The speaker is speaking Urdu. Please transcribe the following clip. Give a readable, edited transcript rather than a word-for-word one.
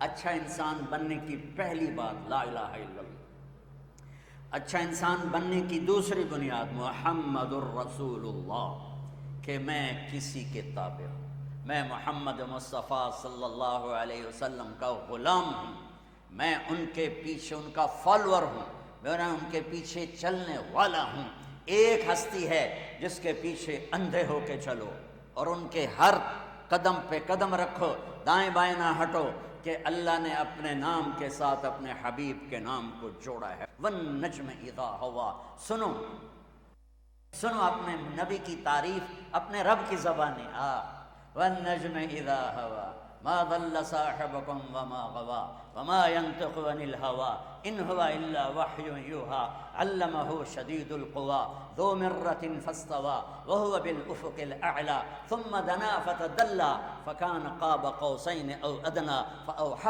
اچھا انسان بننے کی پہلی بات لا الہ الا اللہ، اچھا انسان بننے کی دوسری بنیاد محمد الرسول اللہ، کہ میں کسی کے تابع ہوں، میں محمد مصطفیٰ صلی اللہ علیہ وسلم کا غلام ہوں، میں ان کے پیچھے ان کا فالوور ہوں، میں ان کے پیچھے چلنے والا ہوں۔ ایک ہستی ہے جس کے پیچھے اندھے ہو کے چلو اور ان کے ہر قدم پہ قدم رکھو، دائیں بائیں نہ ہٹو، کہ اللہ نے اپنے نام کے ساتھ اپنے حبیب کے نام کو جوڑا ہے۔ وَالنَّجْمِ اِذَا هَوَىٰ، سنو اپنے نبی کی تعریف اپنے رب کی زبانی۔ وَالنَّجْمِ اِذَا هَوَىٰ مَا ضَلَّ صَاحِبُكُمْ وَمَا غَوَىٰ وَمَا يَنطِقُ عَنِ الْهَوَىٰ إِنْ هُوَ إِلَّا وَحْيٌ يُوحَىٰ عَلَّمَهُ شَدِيدُ الْقُوَىٰ ذُو مِرَّةٍ فَاسْتَوَىٰ وَهُوَ بِالْأُفُقِ الْأَعْلَىٰ ثُمَّ دَنَا فَتَدَلَّىٰ فَكَانَ قَابَ قَوْسَيْنِ أَوْ أَدْنَىٰ فَأَوْحَىٰ